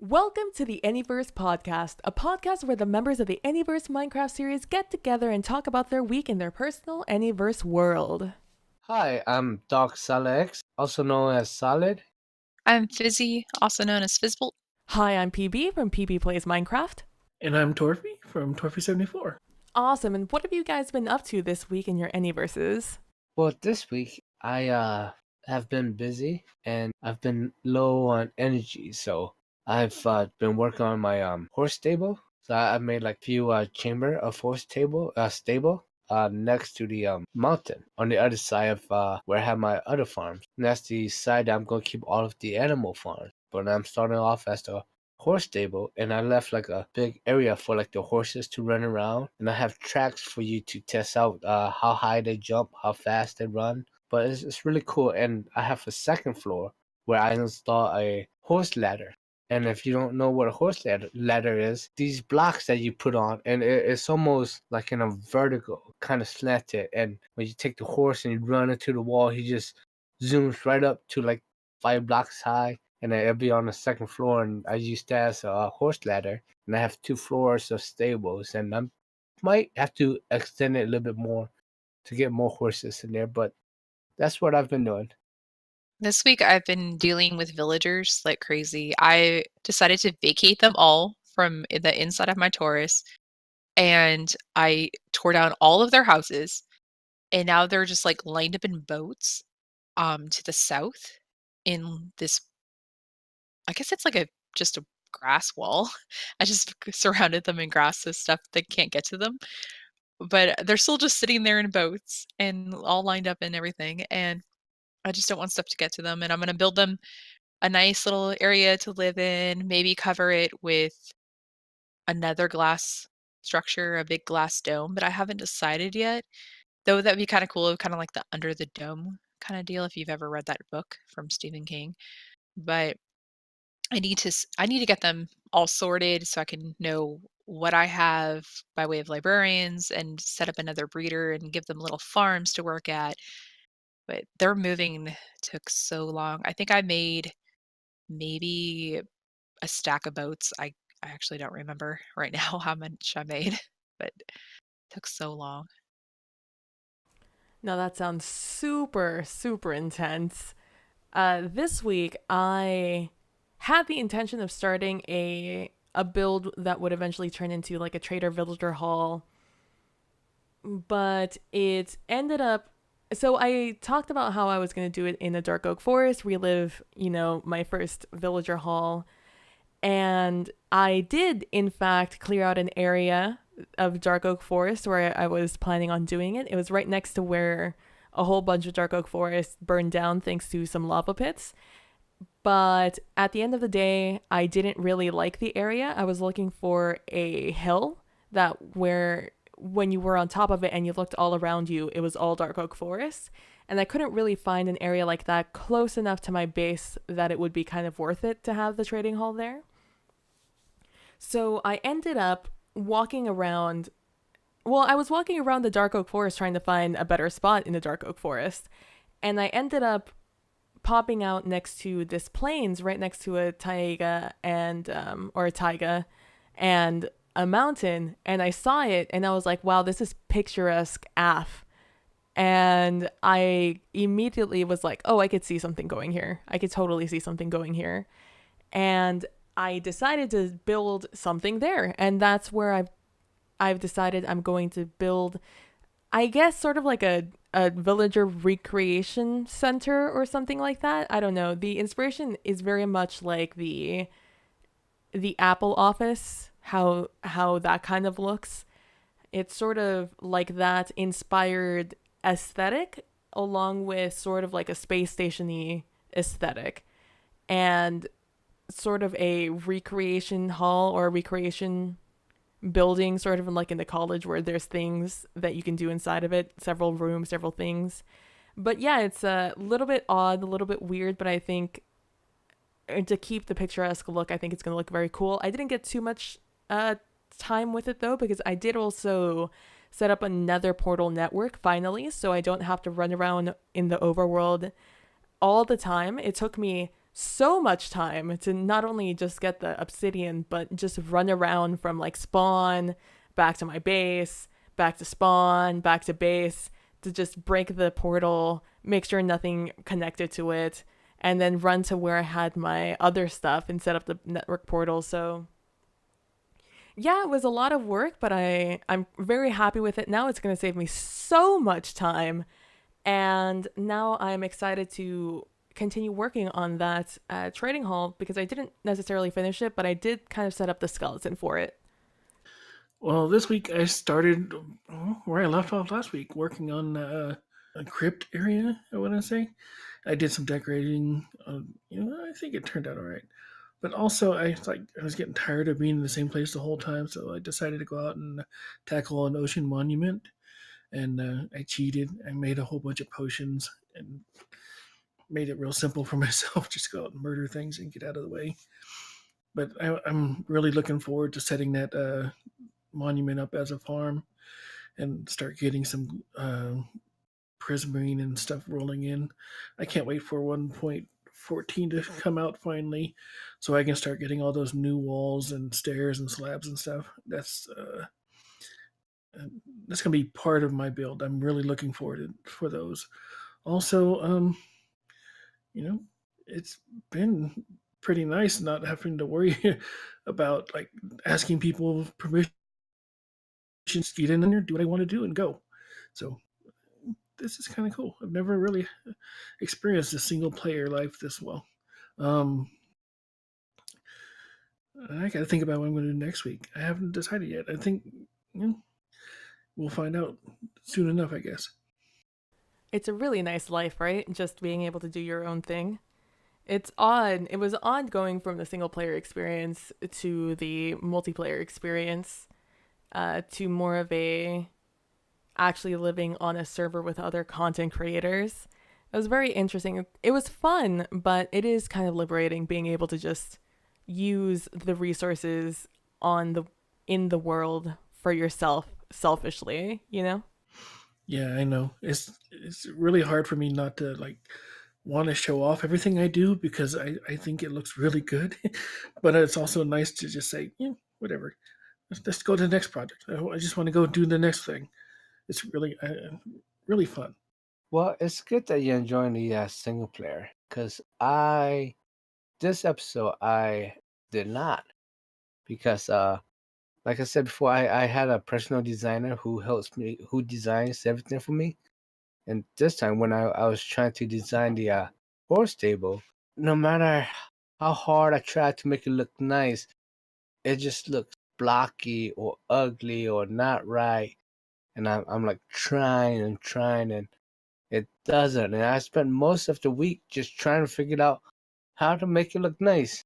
Welcome to the AnyVerse podcast, a podcast where the members of the AnyVerse Minecraft series get together and talk about their week in their personal AnyVerse world. Hi, I'm DarkSolidX, also known as Solid. I'm Fizzy, also known as Fizzbolt. Hi, I'm PB from PbPlaysMinecraft. And I'm Torfi from Torfi74. Awesome, and what have you guys been up to this week in your AnyVerses? Well, this week I have been busy and I've been low on energy, so I've been working on my horse stable. So I made like few chamber of horse stable next to the mountain on the other side of where I have my other farms. And that's the side that I'm gonna keep all of the animal farms. But I'm starting off as the horse stable, and I left like a big area for like the horses to run around, and I have tracks for you to test out how high they jump, how fast they run. But it's really cool, and I have a second floor where I install a horse ladder. And if you don't know what a horse ladder is, these blocks that you put on, and it's almost like in a vertical, kind of slanted. And when you take the horse and you run into the wall, he just zooms right up to like 5 blocks high, and then it'll be on the second floor. And I use that as a horse ladder, and I have 2 floors of stables, and I might have to extend it a little bit more to get more horses in there. But that's what I've been doing. This week I've been dealing with villagers like crazy. I decided to vacate them all from the inside of my Taurus, and I tore down all of their houses, and now they're just like lined up in boats to the south in this, I guess it's like just a grass wall. I just surrounded them in grass so stuff they can't get to them. But they're still just sitting there in boats and all lined up and everything. And I just don't want stuff to get to them, and I'm gonna build them a nice little area to live in, maybe cover it with another glass structure, a big glass dome, but I haven't decided yet. Though that'd be kinda cool, kinda like the Under the Dome kinda deal if you've ever read that book from Stephen King. But I need to get them all sorted so I can know what I have by way of librarians and set up another breeder and give them little farms to work at. But their moving took so long. I think I made maybe a stack of boats. I actually don't remember right now how much I made, but it took so long. Now that sounds super, super intense. This week, I had the intention of starting a build that would eventually turn into like a trader villager hall, but it ended up. So I talked about how I was going to do it in the Dark Oak Forest, relive, my first villager hall, and I did in fact clear out an area of Dark Oak Forest where I was planning on doing it. It was right next to where a whole bunch of Dark Oak Forest burned down thanks to some lava pits. But at the end of the day, I didn't really like the area. I was looking for a hill that where when you were on top of it and you looked all around you, it was all Dark Oak Forest. And I couldn't really find an area like that close enough to my base that it would be kind of worth it to have the trading hall there. So I ended up walking around. Well, I was walking around the Dark Oak Forest trying to find a better spot in the Dark Oak Forest. And I ended up popping out next to this plains right next to a taiga and a mountain, and I saw it and I was like, wow, this is picturesque AF. And I immediately was like, oh, I could see something going here. I could totally see something going here. And I decided to build something there, and that's where I've decided I'm going to build, I guess, sort of like a villager recreation center or something like that. I don't know. The inspiration is very much like the Apple office, how that kind of looks. It's sort of like that inspired aesthetic along with sort of like a space station-y aesthetic, and sort of a recreation hall or a recreation building, sort of like in the college where there's things that you can do inside of it, several rooms, several things. But yeah, it's a little bit odd, a little bit weird, but I think to keep the picturesque look, I think it's going to look very cool. I didn't get too much time with it though, because I did also set up another portal network finally, so I don't have to run around in the overworld all the time. It took me so much time to not only just get the obsidian, but just run around from like spawn back to my base, back to spawn, back to base, to just break the portal, make sure nothing connected to it, and then run to where I had my other stuff and set up the network portal. So yeah, it was a lot of work, but I'm very happy with it now. It's going to save me so much time, and now I'm excited to continue working on that trading hall because I didn't necessarily finish it, but I did kind of set up the skeleton for it. Well, this week I started where I left off last week, working on a crypt area. I want to say I did some decorating. I think it turned out all right. But also, I was getting tired of being in the same place the whole time, so I decided to go out and tackle an ocean monument. And I cheated. I made a whole bunch of potions and made it real simple for myself. Just go out and murder things and get out of the way. But I'm really looking forward to setting that monument up as a farm and start getting some prismarine and stuff rolling in. I can't wait for 1.14 to come out finally, so I can start getting all those new walls and stairs and slabs and stuff. That's gonna be part of my build. I'm really looking forward for those. Also, you know, it's been pretty nice not having to worry about like asking people permission to get in there, do what I want to do, and go. So this is kind of cool. I've never really experienced a single player life this well. Um, I got to think about what I'm going to do next week. I haven't decided yet. I think we'll find out soon enough, I guess. It's a really nice life, right? Just being able to do your own thing. It's odd. It was odd going from the single player experience to the multiplayer experience, to more of a actually living on a server with other content creators. It was very interesting. It was fun, but it is kind of liberating being able to just use the resources on the in the world for yourself selfishly, you know? Yeah, I know. It's really hard for me not to like want to show off everything I do because I think it looks really good. But it's also nice to just say, yeah, whatever. Let's go to the next project. I just want to go do the next thing. It's really fun. Well, it's good that you're enjoying the single player, because this episode I did not, because like I said before, I had a personal designer who helps me, who designs everything for me. And this time when I was trying to design the horse stable, no matter how hard I tried to make it look nice, it just looks blocky or ugly or not right. And I'm like trying and trying, and it doesn't. And I spent most of the week just trying to figure out how to make it look nice.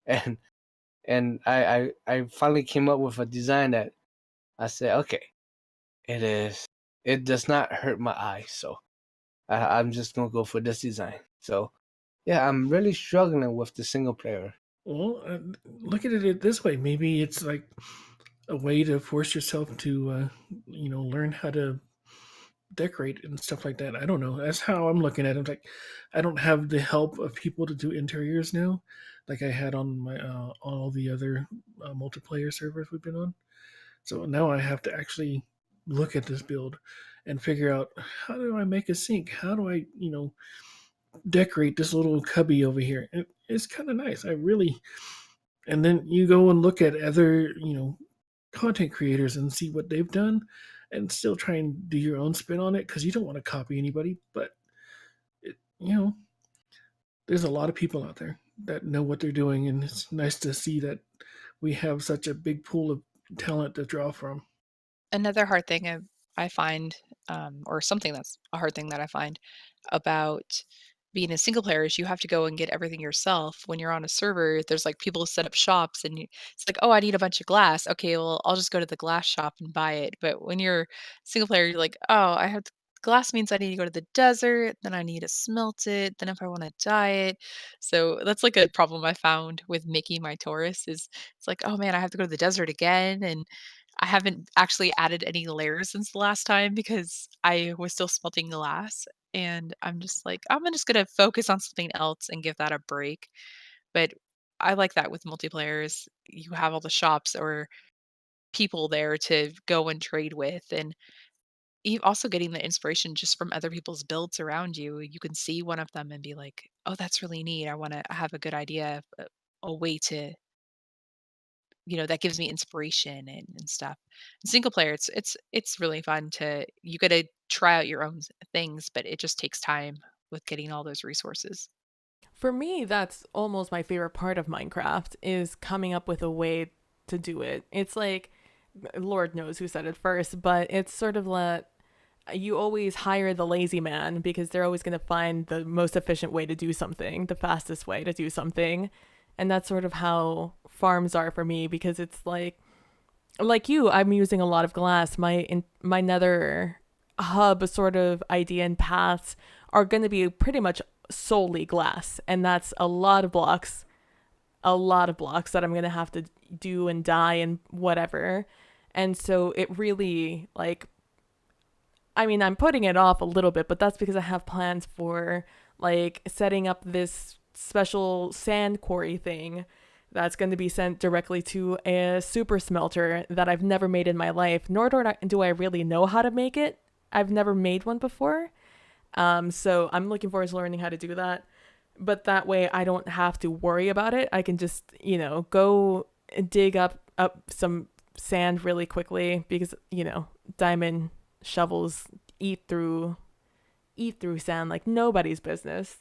And I finally came up with a design that I said, okay, it does not hurt my eyes, so I'm just gonna go for this design. So yeah, I'm really struggling with the single player. Well, look at it this way. Maybe it's like a way to force yourself to, learn how to decorate and stuff like that. I don't know. That's how I'm looking at it. Like, I don't have the help of people to do interiors now, like I had on my on all the other multiplayer servers we've been on. So now I have to actually look at this build and figure out how do I make a sink? How do I, decorate this little cubby over here? It's kind of nice. I really, and then you go and look at other, content creators and see what they've done and still try and do your own spin on it because you don't want to copy anybody. But, it, you know, there's a lot of people out there that know what they're doing. And it's nice to see that we have such a big pool of talent to draw from. Another hard thing I find, or something that's a hard thing that I find about being a single player is you have to go and get everything yourself. When you're on a server, there's like people set up shops and it's like, oh, I need a bunch of glass. Okay, well, I'll just go to the glass shop and buy it. But when you're single player, you're like, oh, glass means I need to go to the desert, then I need to smelt it, then if I want to dye it. So that's like a problem I found with making my Taurus is it's like, oh man, I have to go to the desert again. And I haven't actually added any layers since the last time because I was still smelting glass. and I'm just like, I'm just gonna focus on something else and give that a break. But I like that with multiplayers. You have all the shops or people there to go and trade with, and also getting the inspiration just from other people's builds around you. You can see one of them and be like, "Oh, that's really neat. I have a good idea, a way to, that gives me inspiration and stuff." In single player, it's really fun to you got to try out your own things, but it just takes time with getting all those resources. For me, that's almost my favorite part of Minecraft is coming up with a way to do it. It's like, Lord knows who said it first, but it's sort of like you always hire the lazy man because they're always going to find the most efficient way to do something, the fastest way to do something. And that's sort of how farms are for me because it's like you, I'm using a lot of glass. My nether hub sort of idea and paths are going to be pretty much solely glass, and that's a lot of blocks that I'm going to have to do and dye and whatever. And so it really I mean, I'm putting it off a little bit, but that's because I have plans for like setting up this special sand quarry thing that's going to be sent directly to a super smelter that I've never made in my life, nor do I really know how to make it. I've never made one before. So I'm looking forward to learning how to do that. But that way I don't have to worry about it. I can just, go dig up some sand really quickly because, diamond shovels eat through sand like nobody's business.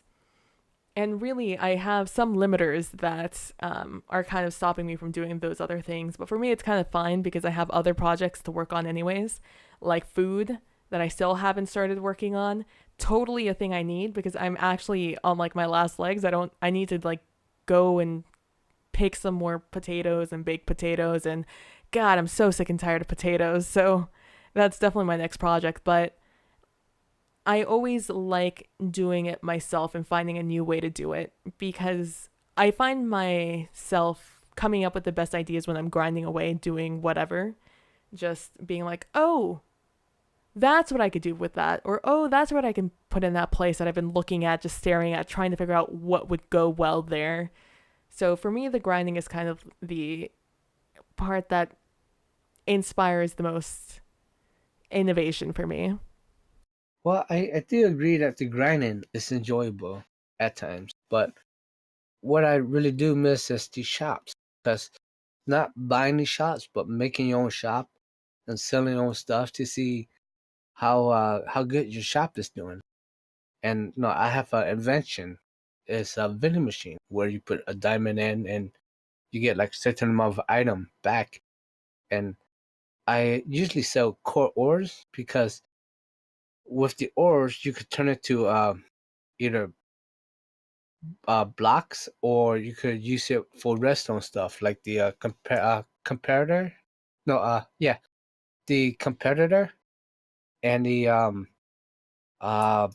And really, I have some limiters that are kind of stopping me from doing those other things. But for me, it's kind of fine because I have other projects to work on anyways, like food that I still haven't started working on. Totally a thing I need because I'm actually on like my last legs. I need to like go and pick some more potatoes and baked potatoes. And God, I'm so sick and tired of potatoes. So that's definitely my next project. But I always like doing it myself and finding a new way to do it because I find myself coming up with the best ideas when I'm grinding away, doing whatever, just being like, oh, that's what I could do with that. Or, oh, that's what I can put in that place that I've been looking at, just staring at, trying to figure out what would go well there. So for me, the grinding is kind of the part that inspires the most innovation for me. Well, I do agree that the grinding is enjoyable at times, but what I really do miss is the shops. Because not buying the shops, but making your own shop and selling your own stuff to see how good your shop is doing. And no, I have an invention. It's a vending machine where you put a diamond in and you get like a certain amount of item back. And I usually sell core ores because with the ores you could turn it to either blocks or you could use it for redstone stuff like the comparator. No, yeah, the competitor and uh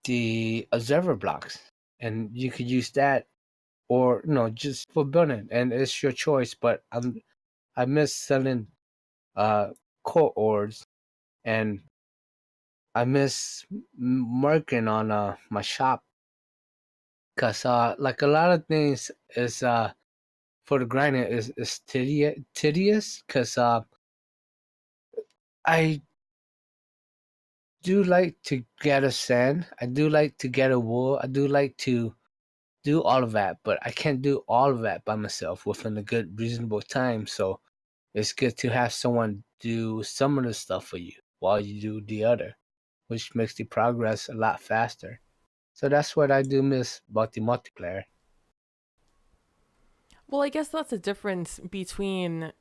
the observer blocks, and you could use that or no just for building, and it's your choice. But I miss selling uh core ores, and I miss working on my shop because like a lot of things is for the grinding is tedious because I do like to gather sand, I do like to gather wool, I do like to do all of that, but I can't do all of that by myself within a good reasonable time. So it's good to have someone do some of the stuff for you while you do the other, which makes the progress a lot faster. So that's what I do miss about the multiplayer. Well, I guess that's the difference between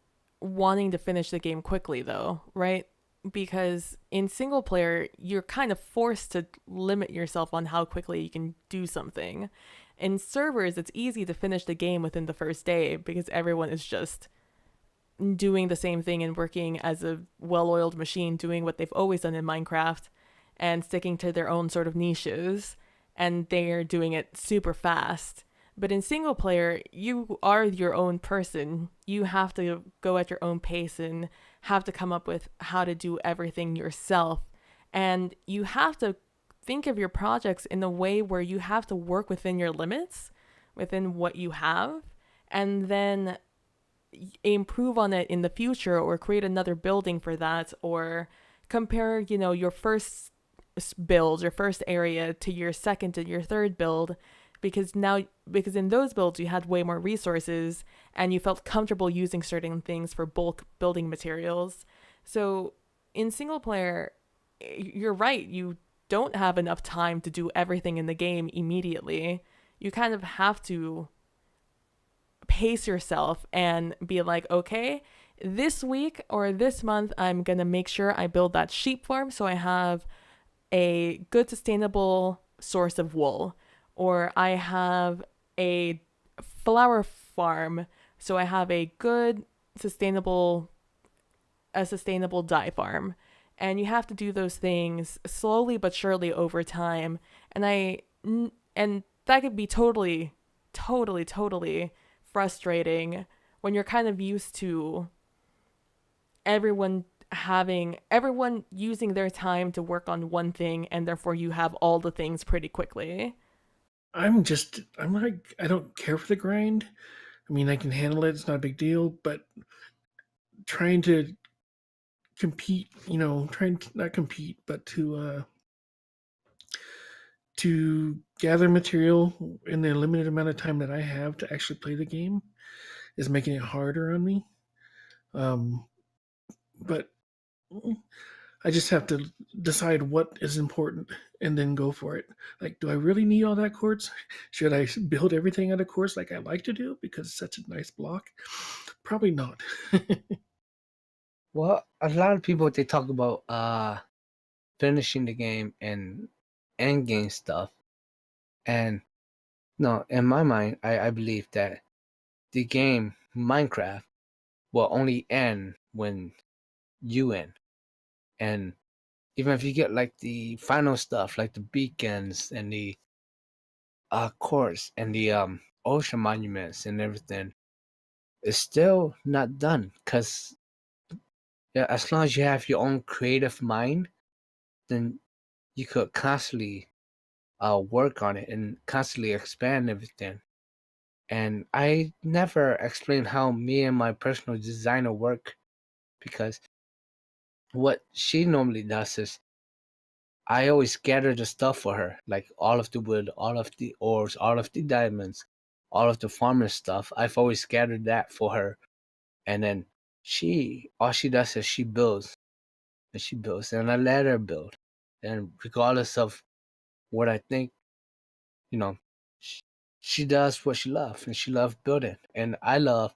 wanting to finish the game quickly, though, right? Because in single player, you're kind of forced to limit yourself on how quickly you can do something. In servers, it's easy to finish the game within the first day because everyone is just doing the same thing and working as a well oiled machine, doing what they've always done in Minecraft and sticking to their own sort of niches. And they're doing it super fast. But in single player, you are your own person. You have to go at your own pace and have to come up with how to do everything yourself. And you have to think of your projects in a way where you have to work within your limits, within what you have, and then improve on it in the future or create another building for that, or compare, your first build, your first area to your second and your third build, because in those builds you had way more resources and you felt comfortable using certain things for bulk building materials. So in single player, you're right, you don't have enough time to do everything in the game immediately. You kind of have to pace yourself and be like, okay, this week or this month, I'm going to make sure I build that sheep farm so I have a good sustainable source of wool, or I have a flower farm so I have a good sustainable dye farm. And you have to do those things slowly but surely over time. And that could be totally frustrating when you're kind of used to everyone using their time to work on one thing, and therefore you have all the things pretty quickly. I'm like, I don't care for the grind. I mean, I can handle it. It's not a big deal, but trying to compete, trying to not compete, but to gather material in the limited amount of time that I have to actually play the game is making it harder on me. But I just have to decide what is important and then go for it. Like, do I really need all that quartz? Should I build everything out of quartz like I like to do because it's such a nice block? Probably not. Well, a lot of people they talk about finishing the game and end game stuff. And no, in my mind, I believe that the game Minecraft will only end when you end. And even if you get like the final stuff, like the beacons and the course and the ocean monuments and everything, it's still not done. Cause yeah, as long as you have your own creative mind, then you could constantly work on it and constantly expand everything. And I never explained how me and my personal designer work, because what she normally does is I always gather the stuff for her, like all of the wood, all of the ores, all of the diamonds, all of the farmer stuff. I've always gathered that for her. And then all she does is she builds and she builds, and I let her build. And regardless of what I think, you know, she, she does what she loves, and she loves building. And I love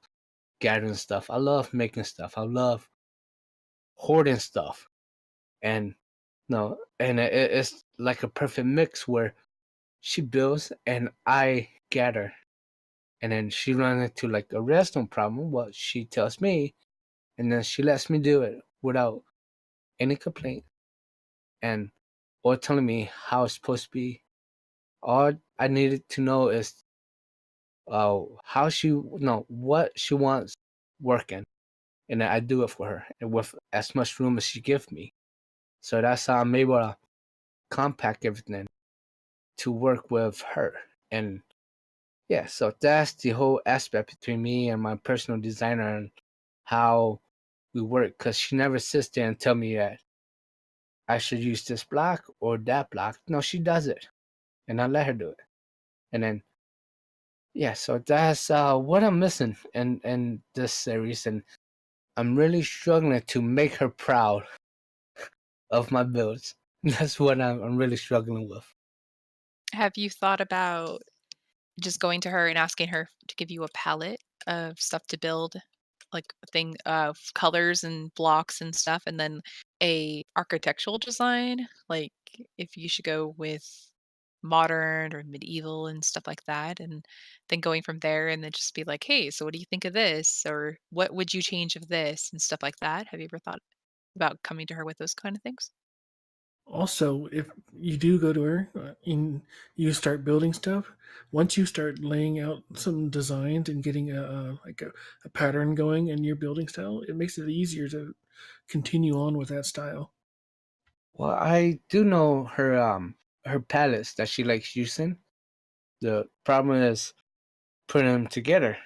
gathering stuff. I love making stuff. I love hoarding stuff. And no, and it's like a perfect mix where she builds and I gather. And then she runs into like a redstone problem, what she tells me, and then she lets me do it without any complaint, and or telling me how it's supposed to be. All I needed to know is how she no what she wants working, and then I do it for her and with as much room as she gives me. So that's how I'm able to compact everything to work with her. And yeah, so that's the whole aspect between me and my personal designer and how we work. Because she never sits there and tell me that I should use this block or that block. No, she does it, and I let her do it. And then yeah, so that's what I'm missing in this series, and I'm really struggling to make her proud of my builds. That's what I'm really struggling with. Have you thought about just going to her and asking her to give you a palette of stuff to build, like thing of colors and blocks and stuff, and then a architectural design, like if you should go with modern or medieval and stuff like that, and then going from there and then just be like, hey, so what do you think of this, or what would you change of this and stuff like that? Have you ever thought about coming to her with those kind of things? Also, if you do go to her and you start building stuff, once you start laying out some designs and getting a pattern going in your building style, it makes it easier to continue on with that style. Well, I do know her palettes that she likes using. The problem is putting them together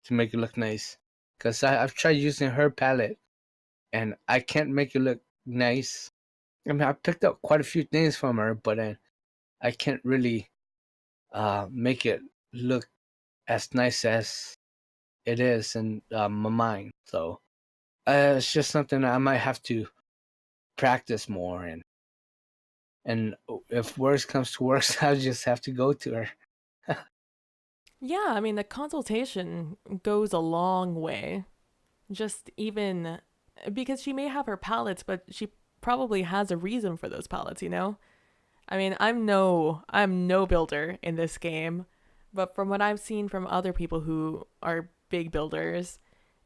to make it look nice. Cause I've tried using her palette and I can't make it look nice. I mean, I picked up quite a few things from her, but then I can't really make it look as nice as it is in my mind. So it's just something I might have to practice more, and if worse comes to worse, I'll just have to go to her. Yeah, I mean, the consultation goes a long way. Just even because she may have her palettes, but she probably has a reason for those palettes, you know? I mean, I'm no builder in this game, but from what I've seen from other people who are big builders,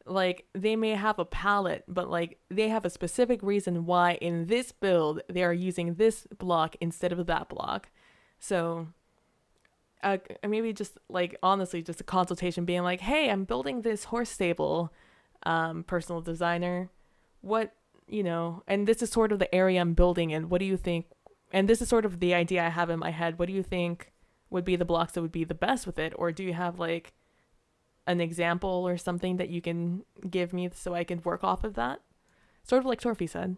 like they may have a palette, but like they have a specific reason why in this build they are using this block instead of that block. So maybe just like honestly just a consultation being like, hey, I'm building this horse stable, personal designer, what, and this is sort of the area I'm building in, what do you think, and this is sort of the idea I have in my head, what do you think would be the blocks that would be the best with it? Or do you have like an example or something that you can give me so I can work off of that, sort of like Torfi said?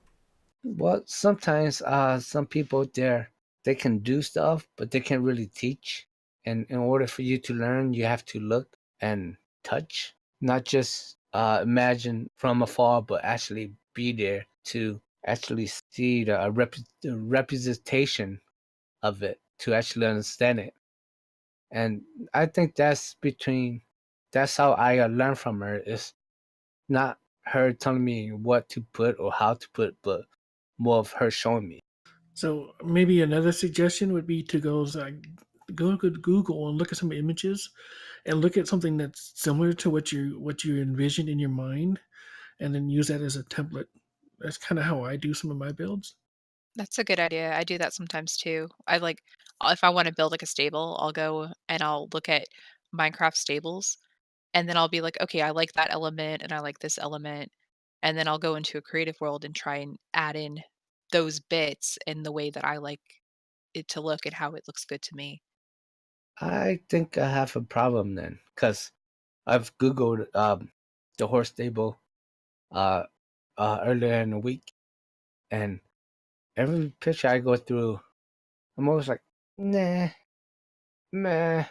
Well, sometimes some people they can do stuff, but they can't really teach. And in order for you to learn, you have to look and touch, not just imagine from afar, but actually be there to actually see the representation of it to actually understand it. And I think that's how I learn from her, is not her telling me what to put or how to put, but more of her showing me. So maybe another suggestion would be to go to Google and look at some images and look at something that's similar to what you envision in your mind, and then use that as a template. That's kind of how I do some of my builds. That's a good idea. I do that sometimes too. If I want to build like a stable, I'll go and I'll look at Minecraft stables and then I'll be like, okay, I like that element and I like this element. And then I'll go into a creative world and try and add in those bits in the way that I like it to look and how it looks good to me. I think I have a problem then, because I've Googled the horse stable uh, earlier in the week, and every picture I go through, I'm always like, nah, meh,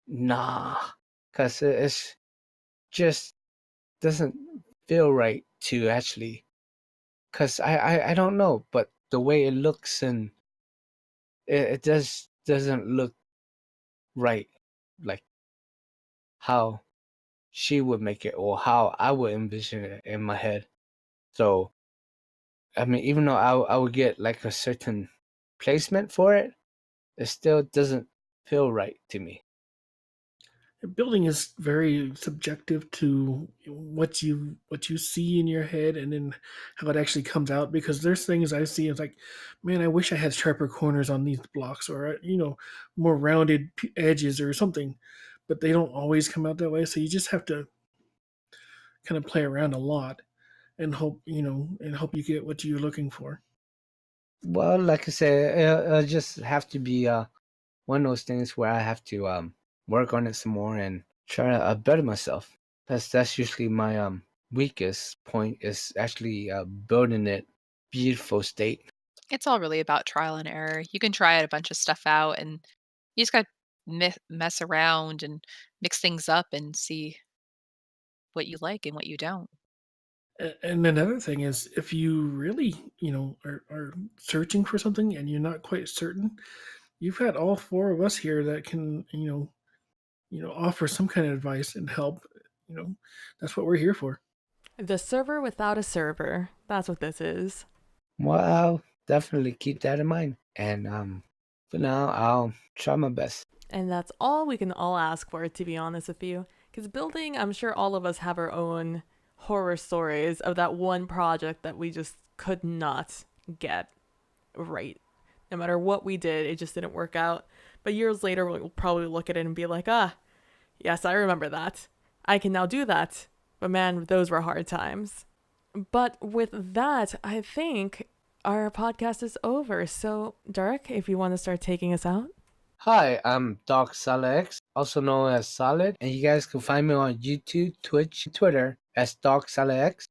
nah, because it's just doesn't feel right to actually, because I don't know, but the way it looks, and it doesn't look right, like how she would make it or how I would envision it in my head. So I mean, even though I would get like a certain placement for it, it still doesn't feel right to me. Building is very subjective to what you see in your head, and then how it actually comes out. Because there's things I see, it's like, man, I wish I had sharper corners on these blocks, or more rounded edges or something, but they don't always come out that way. So you just have to kind of play around a lot and hope you get what you're looking for. Well, like I said, it'll just have to be one of those things where I have to work on it some more and try to better myself. That's usually my weakest point, is actually building it beautiful state. It's all really about trial and error. You can try a bunch of stuff out and you just got to mess around and mix things up and see what you like and what you don't. And another thing is, if you really, are searching for something and you're not quite certain, you've got all four of us here that can, offer some kind of advice and help. You know, that's what we're here for. The server without a server. That's what this is. Well, I'll definitely keep that in mind. And for now, I'll try my best. And that's all we can all ask for, to be honest with you. Because building, I'm sure all of us have our own horror stories of that one project that we just could not get right. No matter what we did, it just didn't work out. But years later, we'll probably look at it and be like, yes, I remember that. I can now do that. But man, those were hard times. But with that, I think our podcast is over. So, Dark, if you want to start taking us out. Hi, I'm DarkSolidX, also known as Solid, and you guys can find me on YouTube, Twitch, and Twitter as DarkSolidX.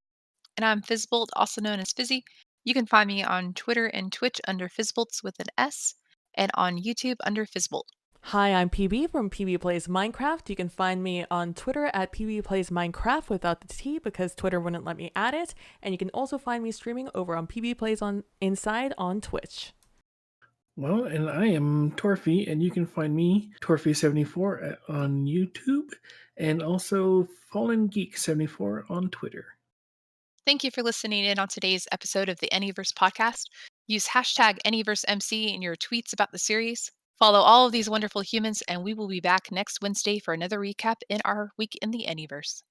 And I'm Fizzbolt, also known as Fizzy. You can find me on Twitter and Twitch under Fizzbolts with an S, and on YouTube under Fizzbolt. Hi, I'm PB from PbPlaysMinecraft. You can find me on Twitter at PbPlaysMinecraft without the T because Twitter wouldn't let me add it. And you can also find me streaming over on PbPlays on Inside on Twitch. Well, and I am Torfi, and you can find me, Torfi74, on YouTube, and also Fallen Geek 74 on Twitter. Thank you for listening in on today's episode of the AnyVerse podcast. Use hashtag AnyVerseMC in your tweets about the series. Follow all of these wonderful humans, and we will be back next Wednesday for another recap in our week in the AnyVerse.